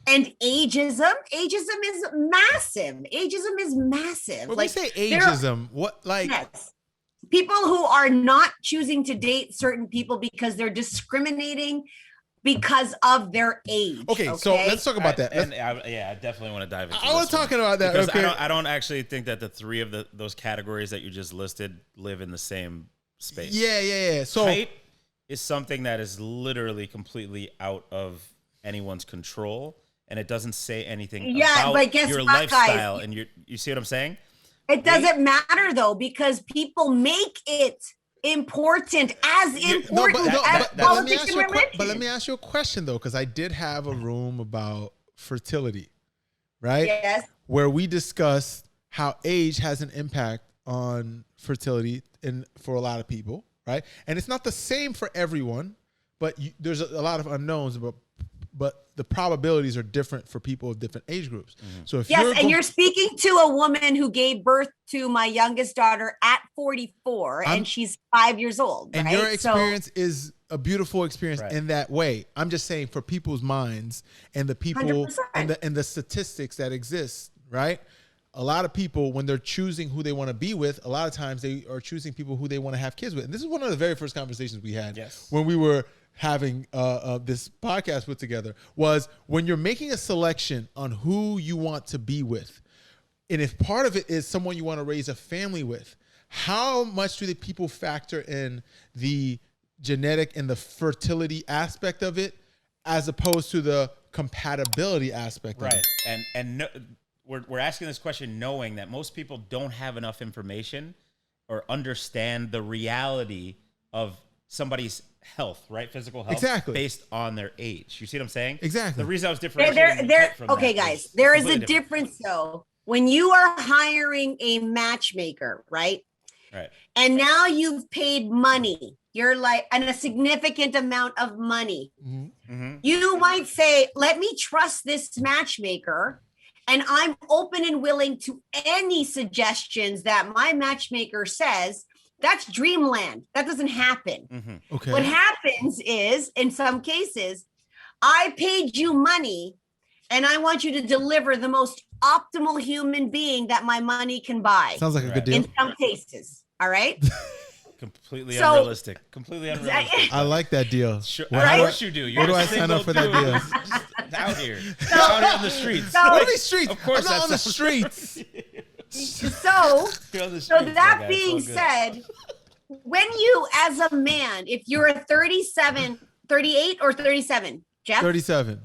And ageism is massive. Ageism is massive. When you say ageism, what like? Yes. People who are not choosing to date certain people because they're discriminating because of their age. Okay, so let's talk about that. I definitely want to dive into. I was talking about that because okay. I don't actually think that the three of those categories that you just listed live in the same space. Yeah. So height is something that is literally completely out of anyone's control, and it doesn't say anything about your lifestyle. Guys? And you see what I'm saying? It doesn't matter though, because people make it important as important as politics and religion. But let me ask you a question though, because I did have a room about fertility, right? Yes. Where we discussed how age has an impact on fertility for a lot of people, right? And it's not the same for everyone, but there's a lot of unknowns, but the probabilities are different for people of different age groups. Mm-hmm. So if you're speaking to a woman who gave birth to my youngest daughter at 44, and she's 5 years old. And right? your experience is a beautiful experience in that way. I'm just saying for people's minds and the people 100%. and the statistics that exist, right? A lot of people, when they're choosing who they want to be with, a lot of times they are choosing people who they want to have kids with. And this is one of the very first conversations we had when we were having this podcast put together, was when you're making a selection on who you want to be with, and if part of it is someone you want to raise a family with, how much do the people factor in the genetic and the fertility aspect of it as opposed to the compatibility aspect of it? And we're asking this question knowing that most people don't have enough information or understand the reality of somebody's health, right? Physical health, based on their age. You see what I'm saying? Exactly. The reason I was differentiating guys, there is a difference though. When you are hiring a matchmaker, right? Right. And now you've paid money. You're like, and a significant amount of money. Mm-hmm. Mm-hmm. You might say, let me trust this matchmaker. And I'm open and willing to any suggestions that my matchmaker says. That's dreamland. That doesn't happen. Mm-hmm. Okay. What happens is, in some cases, I paid you money and I want you to deliver the most optimal human being that my money can buy. Sounds like a good deal. In some cases. All right. Completely unrealistic. Completely unrealistic. I like that deal. Sure, of course you do. Where do I sign up for that deal? Just out here. Out here on the streets. What are these streets? Of course, I'm not on the streets. So that being said, when you, as a man, if you're a 38 or 37, Jeff? 37.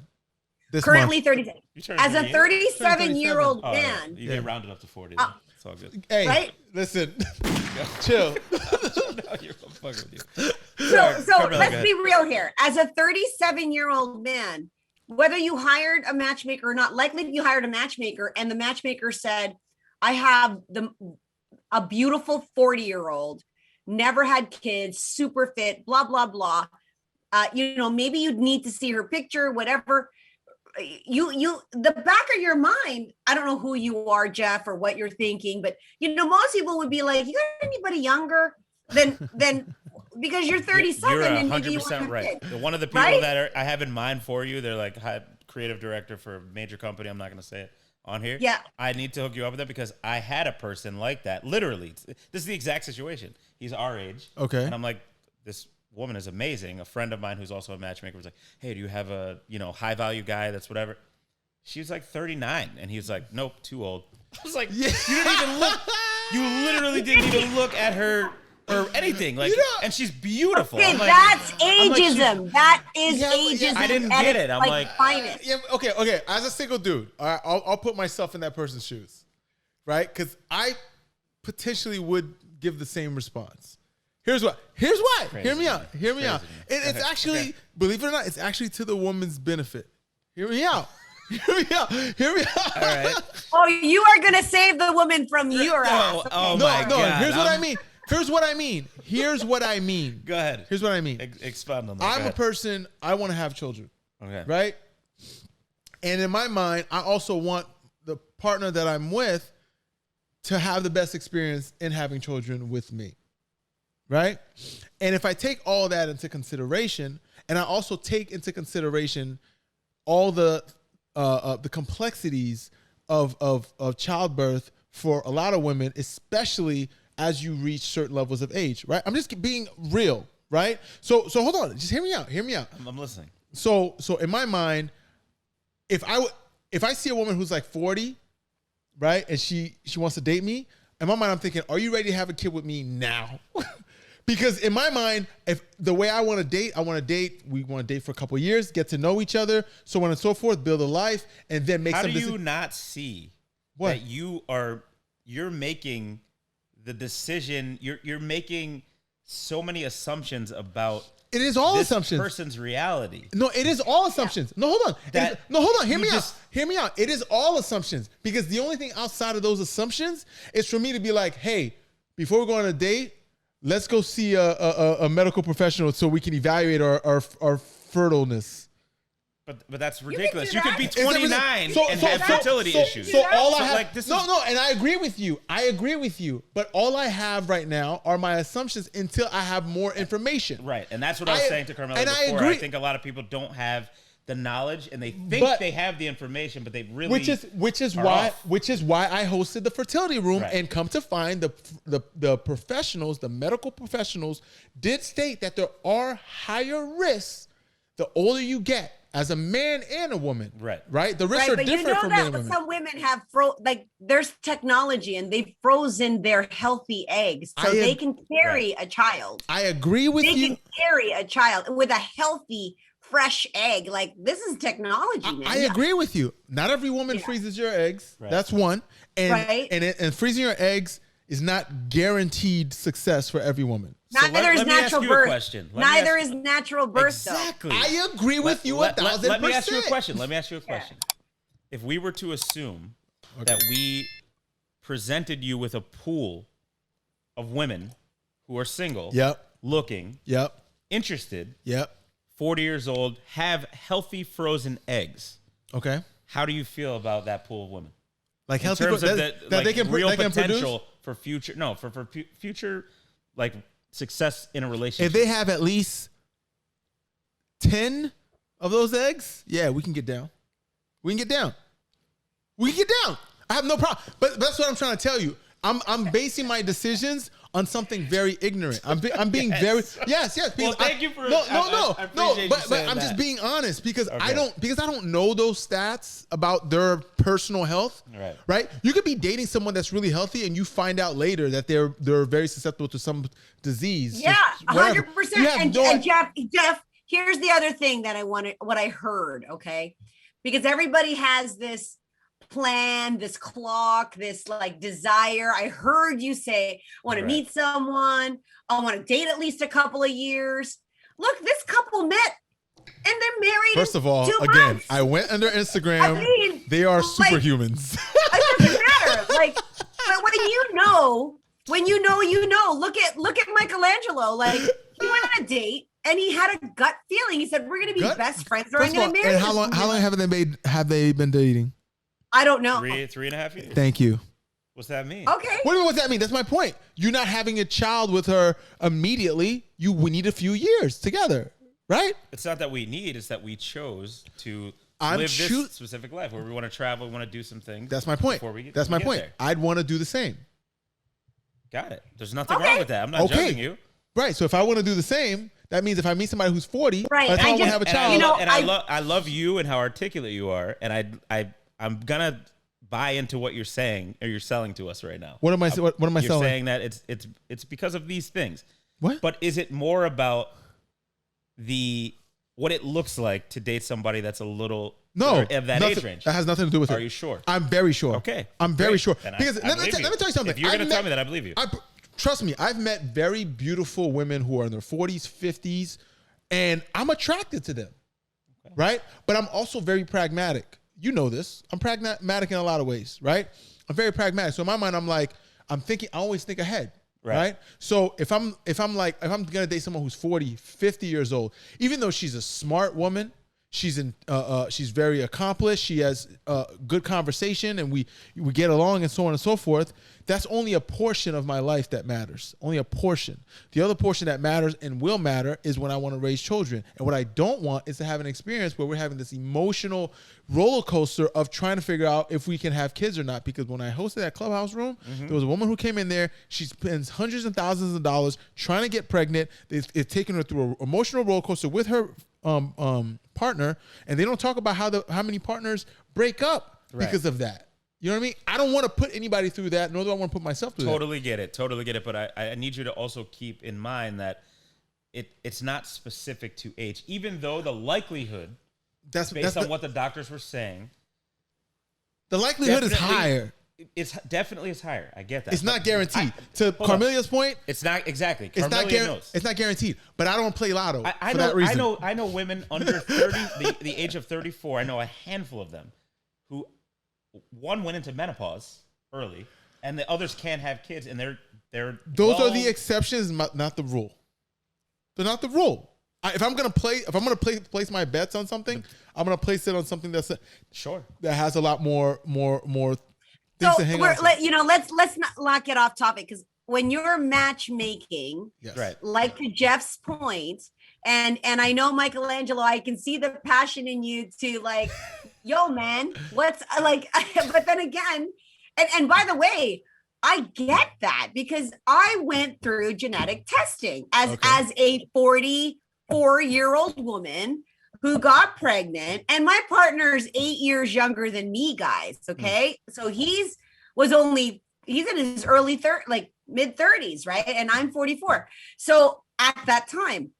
Currently 37. As a 37-year-old man. You get rounded up to 40. It's all good. Hey, right? Listen. Chill. No, you're fucking with you. So let's be real here. As a 37-year-old man, whether you hired a matchmaker or not, likely you hired a matchmaker and the matchmaker said, I have a beautiful 40-year-old, never had kids, super fit, blah, blah, blah. Maybe you'd need to see her picture, whatever. The back of your mind, I don't know who you are, Jeff, or what you're thinking, but most people would be like, you got anybody younger than because you're 37 you're and 100% right. One of the people that I have in mind for you, they're like creative director for a major company. I'm not going to say it on here. Yeah. I need to hook you up with them because I had a person like that. Literally, this is the exact situation. He's our age. Okay. And I'm like, this woman is amazing. A friend of mine who's also a matchmaker was like, hey, do you have a high value guy that's whatever? She was like 39, and he was like, nope, too old. I was like, You didn't even look. You literally didn't even look at her or anything. Like, and she's beautiful. Okay, that's ageism. That is ageism. I didn't get it. I'm like okay. As a single dude, I'll put myself in that person's shoes, right? Because I potentially would give the same response. Here's why. Crazy. Hear me out. And it's actually, believe it or not, it's actually to the woman's benefit. Hear me out. All right. Oh, you are going to save the woman from your ass. Okay. Oh my God. Here's what I mean. Go ahead. Here's what I mean. Expound on that. I'm a person, I want to have children. Okay. Right? And in my mind, I also want the partner that I'm with to have the best experience in having children with me. Right? And if I take all that into consideration, and I also take into consideration all the the complexities of childbirth for a lot of women, especially as you reach certain levels of age, right? I'm just being real, right? So hold on, just hear me out. I'm listening. So in my mind, if I see a woman who's like 40, right, and she wants to date me, in my mind I'm thinking, are you ready to have a kid with me now? Because in my mind, if the way I want to date, we want to date for a couple of years, get to know each other, so on and so forth, build a life, and then make some decisions. How do you not see what? That you're making the decision, you're making so many assumptions about it is all this assumptions. Person's reality. No, it is all assumptions. No, hold on. Hold on. Hear me out. Hear me out. It is all assumptions, because the only thing outside of those assumptions is for me to be like, hey, before we go on a date, let's go see a medical professional so we can evaluate our fertileness. But that's ridiculous. You that. could be 29 and have fertility issues. So all I have, like, and I agree with you. But all I have right now are my assumptions until I have more information. Right, and that's what I was saying to Carmelia before. I agree. I think a lot of people don't have the knowledge, and they think they have the information, but they really which is why I hosted the fertility room, and come to find the professionals, the medical professionals, did state that there are higher risks the older you get. As a man and a woman, right? The risks are different for men and women. Some women have there's technology, and they've frozen their healthy eggs, so they can carry a child. I agree with you. They can carry a child with a healthy, fresh egg. Like, this is technology. Man. I agree with you. Not every woman freezes your eggs. Right. That's one. And freezing your eggs is not guaranteed success for every woman. Neither is natural birth. Neither is natural birth. Exactly. I agree with you 1,000%. Let me ask you a question. If we were to assume that we presented you with a pool of women who are single, looking, interested, 40 years old, have healthy frozen eggs. Okay. How do you feel about that pool of women? Like, in healthy terms of they can real they can potential produce? for future for future like success in a relationship. If they have at least 10 of those eggs, we can get down. We can get down. I have no problem. But that's what I'm trying to tell you. I'm basing my decisions on something very ignorant. I'm being very Well, thank you for but I'm just being honest, because I don't know those stats about their personal health. Right? You could be dating someone that's really healthy, and you find out later that they're very susceptible to some disease. Yeah, 100%. And Jeff, here's the other thing that what I heard. Okay, because everybody has this plan, this clock, this like desire. I heard you say, I want to meet someone. I want to date at least a couple of years. Look, this couple met and they're married. First of all, 2 again, months. I went on their Instagram. They are superhumans. It doesn't matter. Like, but when you know, look at Michaelangelo. Like, he went on a date and he had a gut feeling. He said, we're going to be best friends, or I'm going to marry. And how long have they been dating? I don't know. 3.5 years. Thank you. What's that mean? Okay. What do you mean, what's that mean? That's my point. You're not having a child with her immediately. We need a few years together, right? It's not that we need, it's that we chose to live this specific life where we want to travel, we want to do some things. That's my point. That's my point. I'd want to do the same. Got it. There's nothing wrong with that. I'm not judging you. Right. So if I want to do the same, that means if I meet somebody who's 40, by the time I want to have a child. I love you and how articulate you are, and I'm gonna buy into what you're saying or you're selling to us right now. What am I selling? You're saying that it's because of these things. What? But is it more about what it looks like to date somebody that's a little of that age range? That has nothing to do with it. Are you sure? I'm very sure. Okay. I'm very sure. Because let me tell you something. If you're going to tell me that, I believe you. Trust me, I've met very beautiful women who are in their 40s, 50s, and I'm attracted to them. Okay. Right? But I'm also very pragmatic. You know this. I'm pragmatic in a lot of ways, right? I'm very pragmatic. So in my mind, I always think ahead. Right? So if I'm gonna date someone who's 40, 50 years old, even though she's a smart woman, She's she's very accomplished. She has good conversation, and we get along, and so on and so forth. That's only a portion of my life that matters. Only a portion. The other portion that matters and will matter is when I want to raise children. And what I don't want is to have an experience where we're having this emotional roller coaster of trying to figure out if we can have kids or not. Because when I hosted that clubhouse room, there was a woman who came in there. She spends hundreds and thousands of dollars trying to get pregnant. It's taking her through an emotional roller coaster with her partner, and they don't talk about how many partners break up because of that. You know what I mean? I don't want to put anybody through that, nor do I want to put myself through that. Totally get it. But I need you to also keep in mind that it's not specific to age, even though the likelihood, based on what the doctors were saying, the likelihood is higher. It's definitely is higher. I get that. It's not guaranteed. To Carmelia's point, it's not exactly. Carmelia knows. It's not guaranteed. But I don't play lotto for that reason. I know women under 30, the age of 34. I know a handful of them who one went into menopause early, and the others can't have kids, and they're those are the exceptions, not the rule. They're not the rule. If I'm gonna place my bets on something, I'm gonna place it on something that has a lot more. So let's not get off topic, because when you're matchmaking, like to Jeff's point, and I know Michaelangelo, I can see the passion in you to like, yo man, what's like, but then again, and by the way, I get that because I went through genetic testing as a 44-year-old woman who got pregnant, and my partner is 8 years younger than me, guys. Okay. So he's in his mid 30s, right? And I'm 44. So at that time,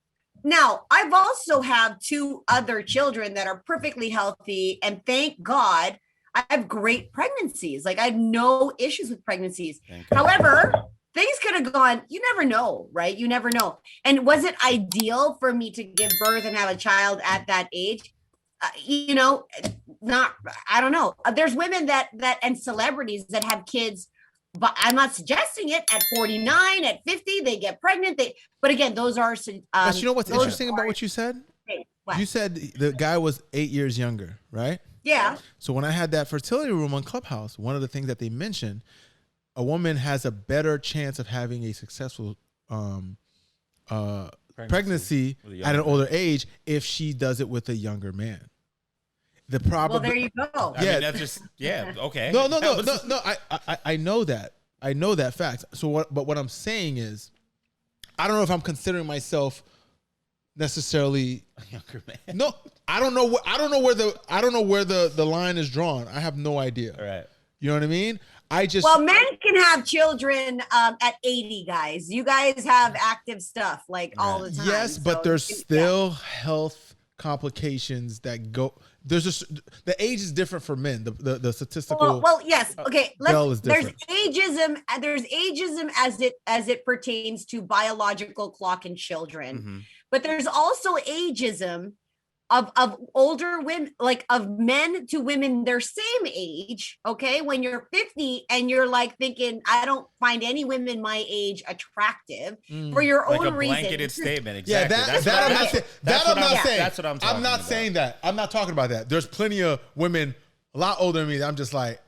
now I've also have 2 other children that are perfectly healthy. And thank God I have great pregnancies. Like I have no issues with pregnancies. However, things could have gone, you never know, right? You never know. And was it ideal for me to give birth and have a child at that age? I don't know. There's women that and celebrities that have kids, but I'm not suggesting it. At 49, at 50, they get pregnant. But again, those are. But you know what's interesting about what you said? You said the guy was 8 years younger, right? Yeah. So when I had that fertility room on Clubhouse, one of the things that they mentioned, a woman has a better chance of having a successful pregnancy at an older age if she does it with a younger man. The problem. Well, there you go. Yeah, I mean, that's just okay. No. I know that. I know that fact. So but what I'm saying is, I don't know if I'm considering myself necessarily a younger man. No, I don't know where the line is drawn. I have no idea. All right. You know what I mean? Men can have children at 80, guys. You guys have active stuff like all the time. Yes, but there's still health complications that go. The age is different for men. The statistical. Well, yes. Okay. There's ageism. There's ageism as it pertains to biological clock in children, but there's also ageism of older women, like of men to women their same age. Okay, when you're 50 and you're like thinking, I don't find any women my age attractive for your own reason. Like a blanketed statement. Exactly. Yeah, I'm not saying. That's what I'm talking about. I'm not saying that. I'm not talking about that. There's plenty of women a lot older than me that I'm just like,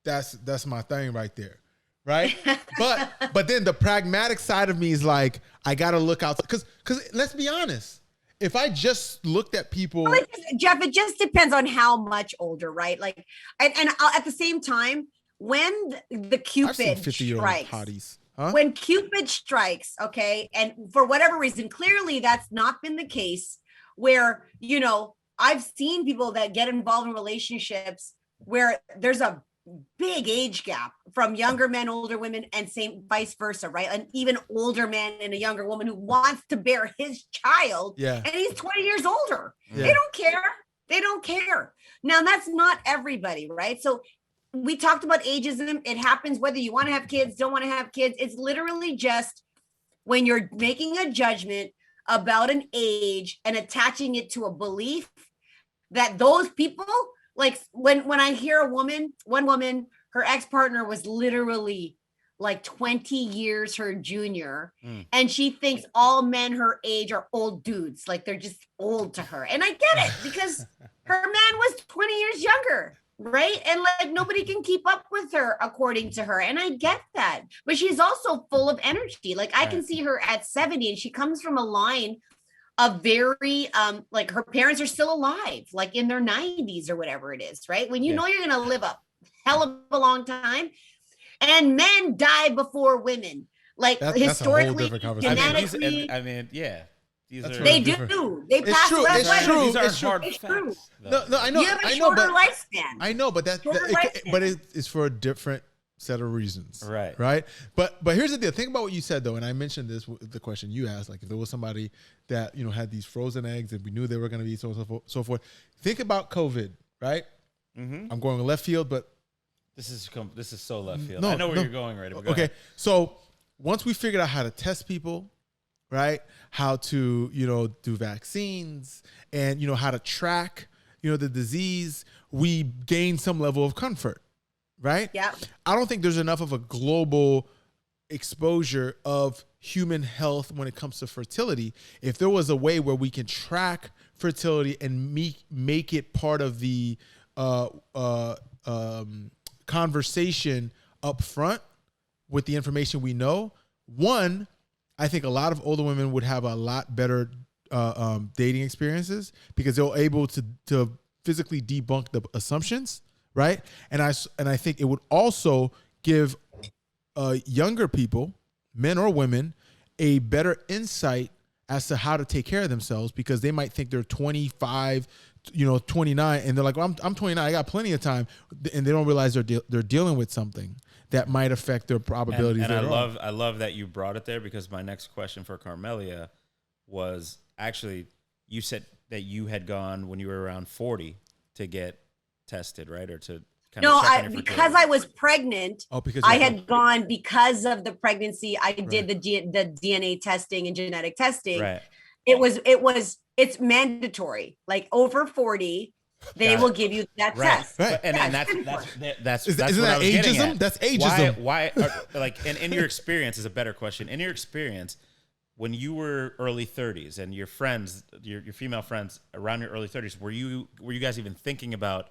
that's my thing right there. Right. but then the pragmatic side of me is like, I gotta look out, because let's be honest. If I just looked at people, Jeff, it just depends on how much older, right? Like, and at the same time, when the Cupid strikes, hotties. Huh? When Cupid strikes, okay, and for whatever reason, clearly that's not been the case. Where I've seen people that get involved in relationships where there's a big age gap from younger men, older women, and same vice versa, right? An even older man and a younger woman who wants to bear his child, and he's 20 years older. Yeah. They don't care. Now, that's not everybody, right? So we talked about ageism. It happens whether you want to have kids, don't want to have kids. It's literally just when you're making a judgment about an age and attaching it to a belief that those people, like when I hear one woman, her ex-partner was literally like 20 years her junior, and she thinks all men her age are old dudes, like they're just old to her. And I get it, because her man was 20 years younger, right? And like nobody can keep up with her, according to her. And I get that, but she's also full of energy. Like I can see her at 70, and she comes from a line of very like her parents are still alive, like in their 90s or whatever it is, right? When you know you're gonna live a hell of a long time. And men die before women, like historically, genetically. I mean, yeah, they do. They pass. True. It's true. These aren't it's hard true. facts. No, I know. You have a I know, shorter but lifespan. I know, but it's for a different set of reasons, right? Right. But here's the deal. Think about what you said though, and I mentioned this with the question you asked. Like if there was somebody that had these frozen eggs and we knew they were going to be so forth. Think about COVID, right? I'm going left field, but. This is so left field. No, I know where you're going, right? Okay, so once we figured out how to test people, right? How to do vaccines and how to track the disease, we gained some level of comfort, right? Yeah. I don't think there's enough of a global exposure of human health when it comes to fertility. If there was a way where we can track fertility and make it part of the conversation up front with the information we know, one, I think a lot of older women would have a lot better dating experiences because they're able to physically debunk the assumptions, right? And I think it would also give younger people, men or women, a better insight as to how to take care of themselves, because they might think they're 25, 29, and they're like, well, I'm 29, I got plenty of time, and they don't realize they're dealing with something that might affect their probabilities. And I love that you brought it there, because my next question for Carmelia was actually, you said that you had gone when you were around 40 to get tested, right? Or to kind of check on your because I was pregnant. Oh, because I had gone because of the pregnancy. I did the DNA testing and genetic testing. Right. It's mandatory. Like over 40, they will give you that test. Right. And that's isn't what that I was getting ageism? at. That's ageism. Why like, and in your experience is a better question. In your experience, when you were early 30s and your friends, your female friends around your early 30s, were you guys even thinking about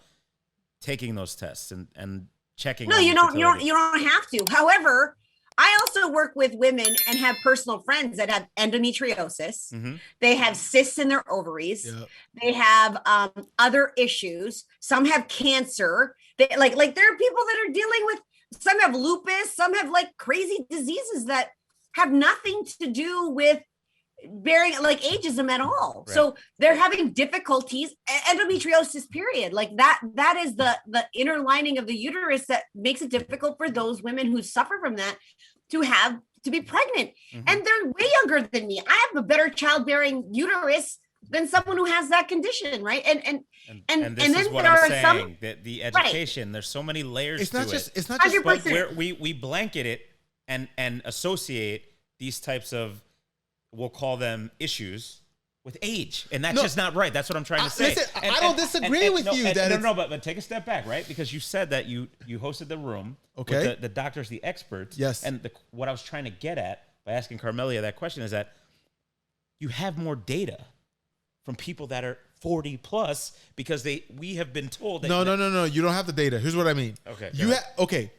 taking those tests and checking? No, you don't have to. However, I also work with women and have personal friends that have endometriosis. Mm-hmm. They have cysts in their ovaries. Yep. They have other issues. Some have cancer. They like there are people that are dealing with, some have lupus, some have like crazy diseases that have nothing to do with bearing like ageism at all. Right. So they're having difficulties, endometriosis period. Like that is the inner lining of the uterus that makes it difficult for those women who suffer from that to be pregnant. Mm-hmm. And they're way younger than me. I have a better childbearing uterus than someone who has that condition, right? And this and is then what there I'm are saying, that the education, right. There's so many layers to it. It's not just but where we blanket it and associate these types of, we'll call them issues, with age, and that's just not right. That's what I'm trying to say. Listen, I don't disagree with you. But take a step back, right? Because you said that you hosted the room, okay, with the doctors, the experts, yes. And what I was trying to get at by asking Carmelia that question is that you have more data from people that are 40 plus, because we have been told that. No. You don't have the data. Here's what I mean. Okay.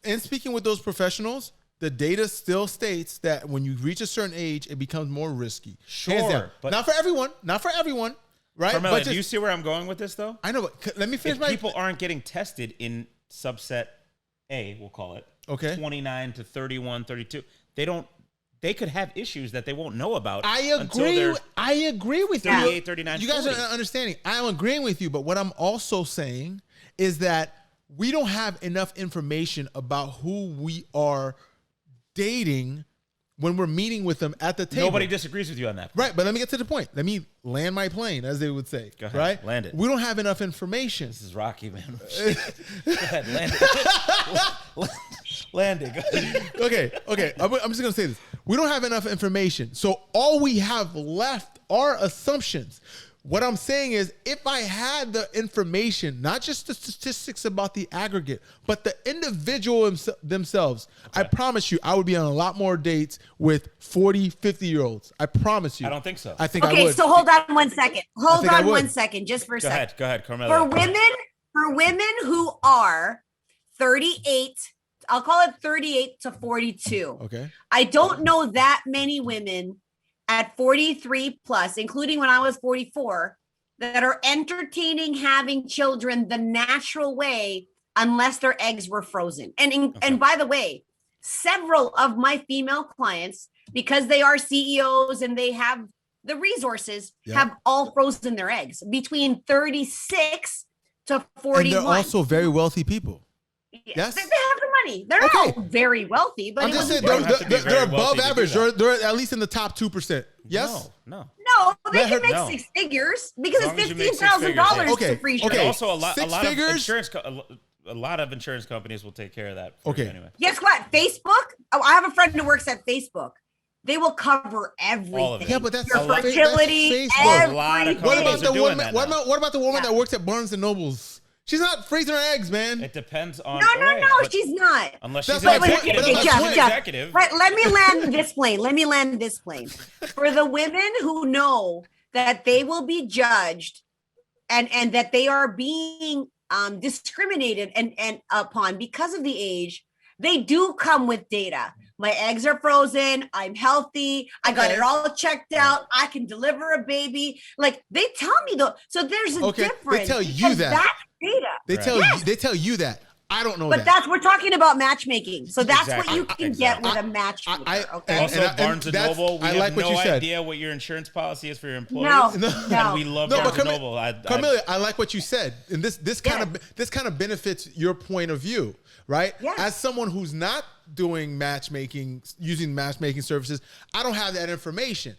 And speaking with those professionals, the data still states that when you reach a certain age, it becomes more risky. Sure, but not for everyone. Right? Carmelia, do you see where I'm going with this, though? I know, but let me finish. People aren't getting tested in subset A, we'll call it. Okay. 29 to 31, 32. They could have issues that they won't know about. I agree with 38, you. 39, you guys 40. are understanding. I'm agreeing with you, but what I'm also saying is that we don't have enough information about who we are dating when we're meeting with them at the table. Nobody disagrees with you on that point. Right, but let me get to the point. Let me land my plane, as they would say. Go ahead, right? Land it. We don't have enough information. This is Rocky, man. Go ahead, land it. Land it. Okay. I'm just going to say this. We don't have enough information. So all we have left are assumptions. What I'm saying is, if I had the information, not just the statistics about the aggregate, but the individual themselves, I promise you, I would be on a lot more dates with 40, 50-year-olds. I promise you. I don't think so. I think I would. Okay, so hold on 1 second. Hold on 1 second, just for a second. Go ahead, Carmelia. For women who are 38, I'll call it 38 to 42. Okay. I don't know that many women at 43 plus, including when I was 44, that are entertaining having children the natural way unless their eggs were frozen. And by the way, several of my female clients, because they are CEOs and they have the resources, have all frozen their eggs between 36 to 41. And they're also very wealthy people. Yes, they have the money. They're not very wealthy, but I'm just saying they're above average. They're at least in the top 2%. Yes, no, they can make six figures because it's $15,000 to free shipping. Okay, also a lot of insurance companies will take care of that. Anyway, guess what? Facebook. Oh, I have a friend who works at Facebook. They will cover everything. All of it. Yeah, but that's your fertility. That's a lot of what about the woman? What about the woman that works at Barnes and Nobles? She's not freezing her eggs, man. It depends on. No, she's not. Unless she's an executive. Right, let me land this plane. For the women who know that they will be judged and that they are being discriminated and upon because of the age, they do come with data. My eggs are frozen. I'm healthy. I got it all checked out. I can deliver a baby. Like they tell me though. So there's a difference. They tell you that. That's data. They tell you that. I don't know but we're talking about matchmaking. So that's what you can get with a matchmaker. Also, Barnes and Noble, we have no idea what your insurance policy is for your employees. No. And we love Barnes and Noble. Carmelia, I like what you said. And this kind of benefits your point of view, right? Yes. As someone who's not doing matchmaking, using matchmaking services, I don't have that information.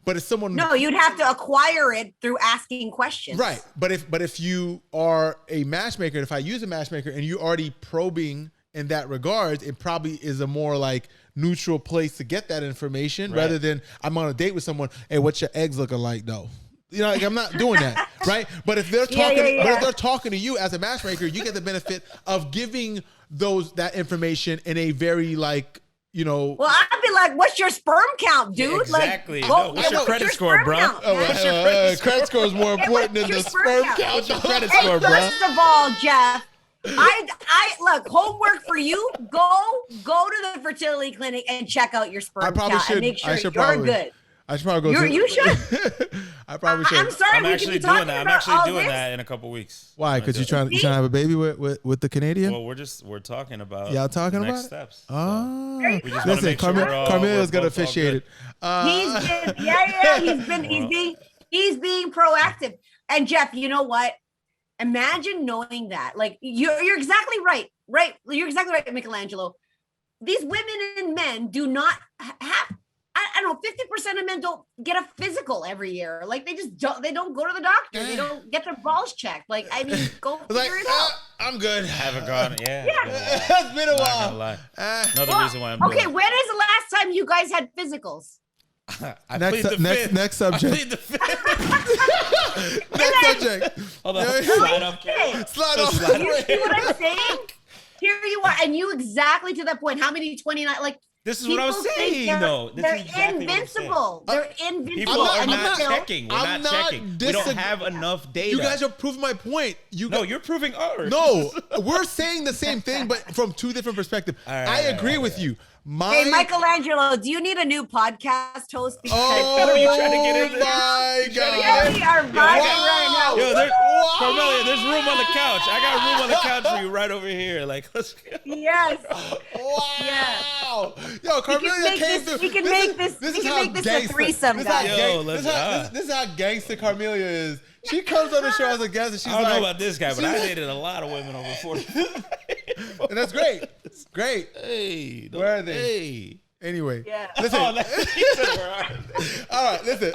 But if someone you'd have to acquire it through asking questions. Right. But if you are a matchmaker, if I use a matchmaker and you're already probing in that regard, it probably is a more like neutral place to get that information rather than I'm on a date with someone, hey, what's your eggs looking like though? You know, like I'm not doing that, right? But if they're talking, but if they're talking to you as a matchmaker, you get the benefit of giving that information in a very like, you know. Well, I'd be like, "What's your sperm count, dude?" Yeah, exactly. Like, what's your credit score, bro? Credit score is more important than the sperm count. What's your credit score, bro? First of all, Jeff, I look, homework for you. Go to the fertility clinic and check out your sperm count and make sure you're good. I should probably go. You should. I probably should. I'm sorry. I'm actually doing that. I'm actually doing that in a couple weeks. Why? Because you're trying to have a baby with the Canadian? Well, we're talking about y'all talking next about steps. Oh, we just listen, Carmelia's gonna officiate it. He's being proactive. And Jeff, you know what? Imagine knowing that. Like you're exactly right. Right? You're exactly right, Michaelangelo. These women and men do not have. I don't know, 50% of men don't get a physical every year. Like they don't go to the doctor. They don't get their balls checked. Like, I mean, go figure it out. I'm good. Haven't gone. Yeah. It's been a while. Another reason why I'm okay, when is the last time you guys had physicals? Next subject. Next subject. Hold on. Slide off. You see what I'm saying? Here you are, and you exactly to that point. How many 29? Like, this is what I was saying, though. They're invincible. They're invincible. People are not checking. We're not checking. We don't have enough data. You guys are proving my point. No, you're proving ours. No, we're saying the same thing, but from two different perspectives. I agree with you. Hey, Michaelangelo, do you need a new podcast host? Because you trying to get in there? My God. We are vibing right now. Carmelia, there's room on the couch. I got room on the couch for you right over here. Like, let's go. Yes. Wow. Yes. Yo, Carmelia came through. We can make this a threesome, guys. This is how gangster Carmelia is. She comes on the show as a guest and she's like, I don't know about this guy, but I dated a lot of women over 40. And that's great. It's great. Hey. Where are they? Hey. Anyway. Yeah. Listen. All right, listen. All right, listen.